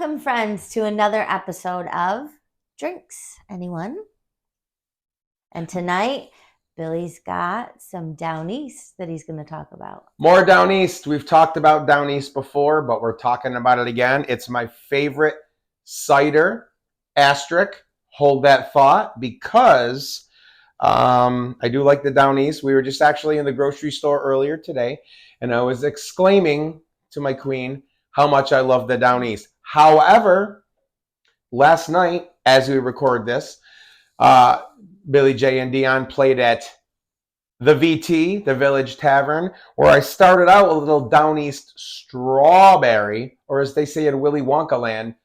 Welcome, friends, to another episode of Drinks. Anyone? And tonight, Billy's got some Downeast that he's going to talk about. More Downeast. We've talked about Downeast before, but we're talking about it again. It's my favorite cider, asterisk, hold that thought, because I do like the Downeast. We were just actually in the grocery store earlier today, and I was exclaiming to my queen how much I love the Downeast. However, last night, as we record this, Billy J and Dion played at the VT, the Village Tavern, where I started out with a little Downeast strawberry, or as they say in Willy Wonka land,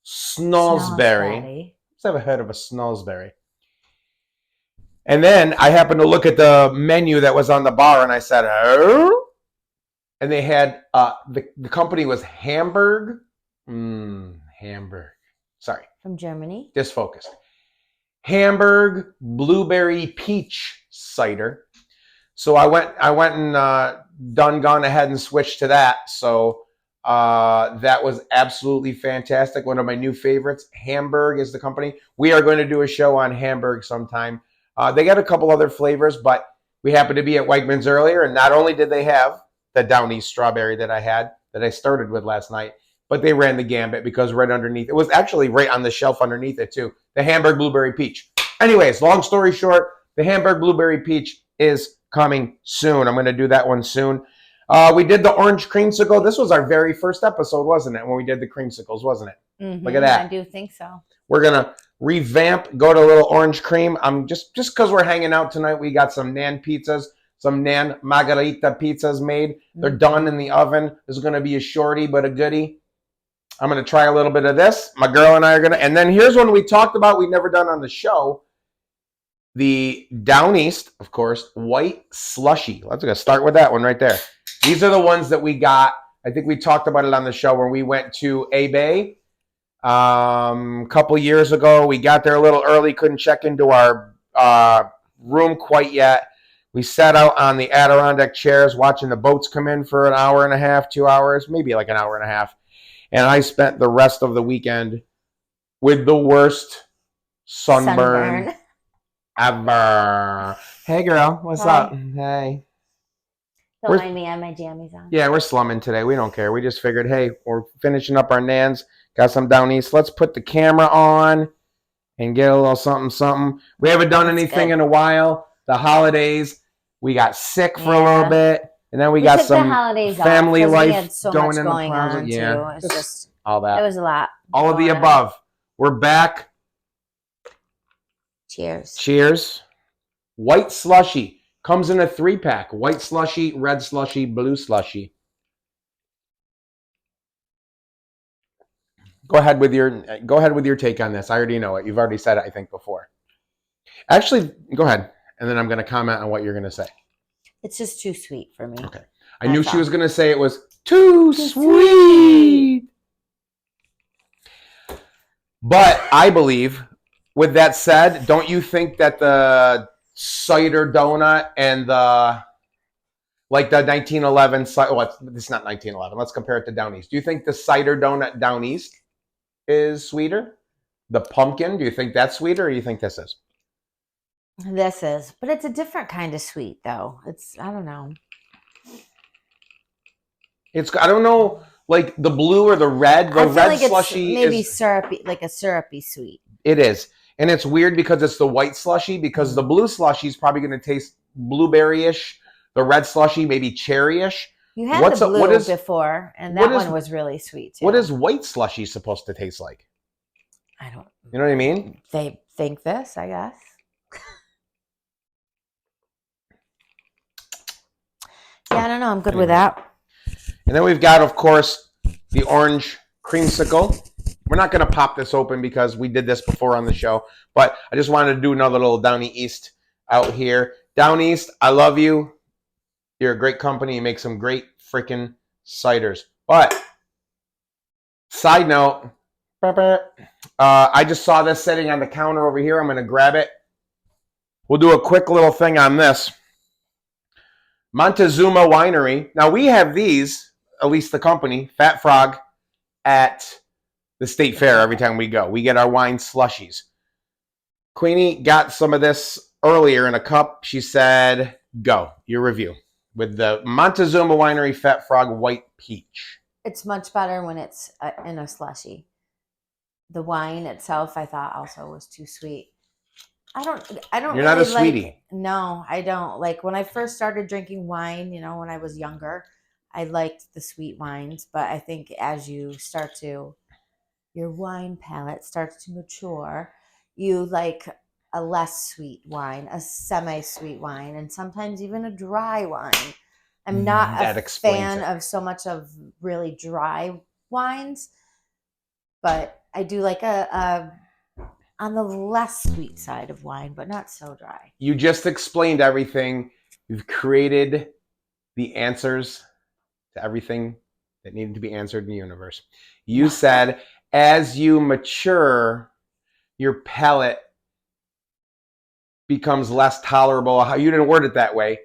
snozberry. Let's have a head of a snozberry. And then I happened to look at the menu that was on the bar, and I said, oh? And they had, the company was Hamburg. Hamburg. Sorry. From Germany. Disfocused. Hamburg Blueberry Peach Cider. So I went and gone ahead and switched to that. So that was absolutely fantastic. One of my new favorites. Hamburg is the company. We are going to do a show on Hamburg sometime. They got a couple other flavors, but we happened to be at Wegmans earlier, and not only did they have the Downeast strawberry that I started with last night, but they ran the gambit because right underneath, it was actually right on the shelf underneath it too, the Hamburg Blueberry Peach. Anyways, long story short, the Hamburg Blueberry Peach is coming soon. I'm going to do that one soon. We did the orange creamsicle. This was our very first episode, wasn't it, when we did the creamsicles, wasn't it? Mm-hmm, look at that. I do think so. We're going to revamp, go to a little orange cream. Just because we're hanging out tonight, we got some Nan pizzas, some Nan Margarita pizzas made. They're done in the oven. This is going to be a shorty, but a goodie. I'm going to try a little bit of this. My girl and I are going to, and then here's one we talked about, we've never done on the show. The Downeast, of course, white slushy. Let's go start with that one right there. These are the ones that we got. I think we talked about it on the show when we went to A-Bay a couple years ago. We got there a little early, couldn't check into our room quite yet. We sat out on the Adirondack chairs watching the boats come in for an hour and a half, 2 hours, maybe like an hour and a half. And I spent the rest of the weekend with the worst sunburn ever. Hey, girl. What's up? Hey. Don't mind me, I have my jammies on. Yeah, we're slumming today. We don't care. We just figured, hey, we're finishing up our Nans. Got some Downeast. Let's put the camera on and get a little something. We haven't done anything in a while. The holidays. We got sick for a little bit. And then we got some family life we had so going much in going the closet. on, Yeah, too. It's just all that. It was a lot. All of the above. We're back. Cheers. Cheers. White slushy. Comes in a 3-pack. White slushy, red slushy, blue slushy. Go ahead with your take on this. I already know it. You've already said it, I think, before. Actually, go ahead. And then I'm going to comment on what you're going to say. It's just too sweet for me. Okay. I knew she was going to say it was too sweet. But I believe, with that said, don't you think that the cider donut and the 1911, it's not 1911. Let's compare it to Downeast. Do you think the cider donut Downeast is sweeter? The pumpkin, do you think that's sweeter, or do you think this is? This is, but it's a different kind of sweet, though. I don't know. I don't know, like the blue or the red. The red like slushy maybe syrupy, like a syrupy sweet. It is. And it's weird because it's the white slushy, because the blue slushy is probably going to taste blueberry-ish. The red slushy, maybe cherry-ish. You had the blue before, and that one was really sweet, too. What is white slushy supposed to taste like? I don't. You know what I mean? They think this, I guess. Yeah, I don't know. I'm good with that. And then we've got, of course, the orange creamsicle. We're not going to pop this open because we did this before on the show, but I just wanted to do another little Downeast out here. Downeast, I love you. You're a great company. You make some great freaking ciders. But, side note, I just saw this sitting on the counter over here. I'm going to grab it. We'll do a quick little thing on this. Montezuma Winery. Now, we have these, at least the company, Fat Frog, at the state fair every time we go. We get our wine slushies. Queenie got some of this earlier in a cup. She said, go, your review. With the Montezuma Winery Fat Frog White Peach. It's much better when it's in a slushy. The wine itself, I thought, also was too sweet. I don't. You're really not a sweetie. No, I don't. Like when I first started drinking wine, when I was younger, I liked the sweet wines. But I think as you start to, your wine palate starts to mature, you like a less sweet wine, a semi-sweet wine, and sometimes even a dry wine. I'm not a fan of so much of really dry wines, but I do like a on the less sweet side of wine, but not so dry. You just explained everything. You've created the answers to everything that needed to be answered in the universe. You said, as you mature, your palate becomes less tolerable. You didn't word it that way.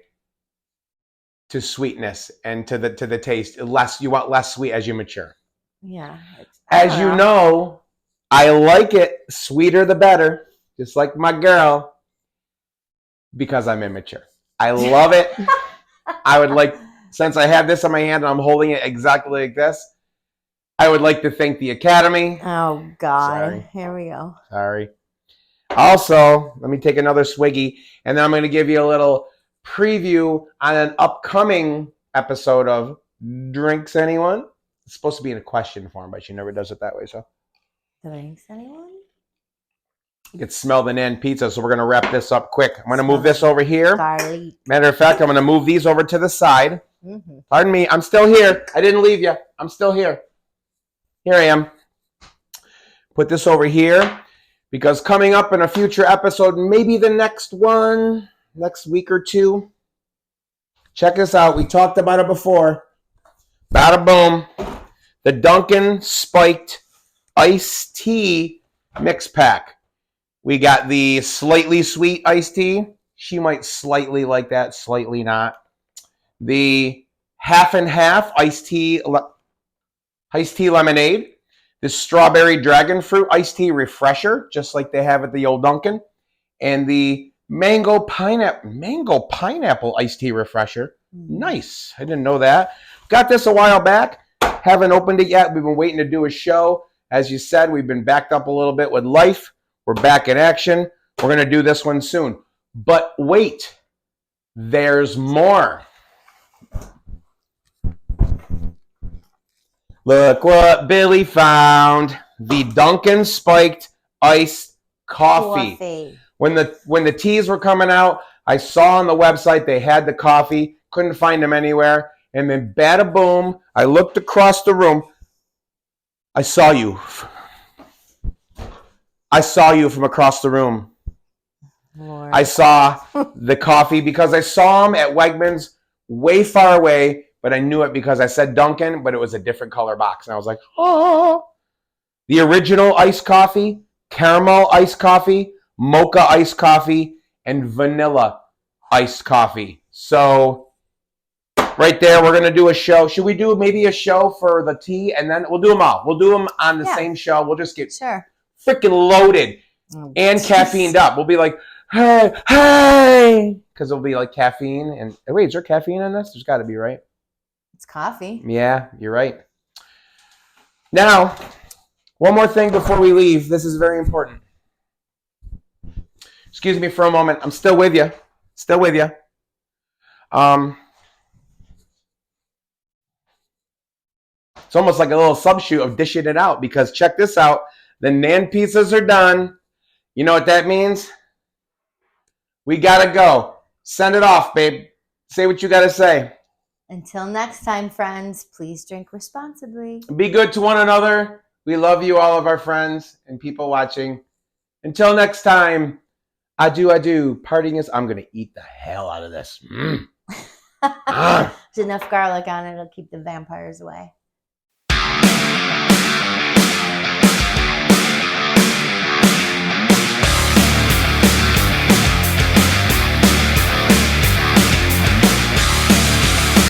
To sweetness and to the taste. You want less sweet as you mature. Yeah. As you know, I like it sweeter the better, just like my girl, because I'm immature. I love it. I would like, since I have this in my hand and I'm holding it exactly like this, I would like to thank the Academy. Oh, God. Sorry. Here we go. Sorry. Also, let me take another swiggy, and then I'm going to give you a little preview on an upcoming episode of Drinks Anyone? It's supposed to be in a question form, but she never does it that way, so. Drinks Anyone? You can smell the nan pizza, so we're going to wrap this up quick. I'm going to move this over here. Garlic. Matter of fact, I'm going to move these over to the side. Mm-hmm. Pardon me, I'm still here. I didn't leave you. I'm still here. Here I am. Put this over here, because coming up in a future episode, maybe the next one, next week or two, check this out. We talked about it before. Bada boom. The Dunkin' Spiked Iced Tea Mix Pack. We got the slightly sweet iced tea. She might slightly like that, slightly not. The half and half iced tea lemonade. The strawberry dragon fruit iced tea refresher, just like they have at the old Dunkin'. And the mango pineapple iced tea refresher. Nice. I didn't know that. Got this a while back. Haven't opened it yet. We've been waiting to do a show. As you said, we've been backed up a little bit with life. We're back in action. We're going to do this one soon. But wait, there's more. Look what Billy found. The Dunkin' Spiked Iced Coffee. When the teas were coming out, I saw on the website they had the coffee. Couldn't find them anywhere. And then bada boom, I looked across the room. I saw you. I saw you from across the room. Lord. I saw the coffee because I saw them at Wegmans way far away, but I knew it because I said Dunkin', but it was a different color box. And I was like, oh. The original iced coffee, caramel iced coffee, mocha iced coffee, and vanilla iced coffee. So right there, we're going to do a show. Should we do maybe a show for the tea? And then we'll do them all. We'll do them on the same show. We'll just get freaking loaded and caffeined up. We'll be like, hey, because it'll be like caffeine. And wait, is there caffeine in this? There's got to be, right? It's coffee. Yeah, you're right. Now, one more thing before we leave. This is very important. Excuse me for a moment. I'm still with you. Still with you. It's almost like a little subshoot of dishing it out, because check this out. The nan pizzas are done. You know what that means? We got to go. Send it off, babe. Say what you got to say. Until next time, friends, please drink responsibly. Be good to one another. We love you, all of our friends and people watching. Until next time, adieu. Parting is, I'm going to eat the hell out of this. There's enough garlic on it. It'll keep the vampires away.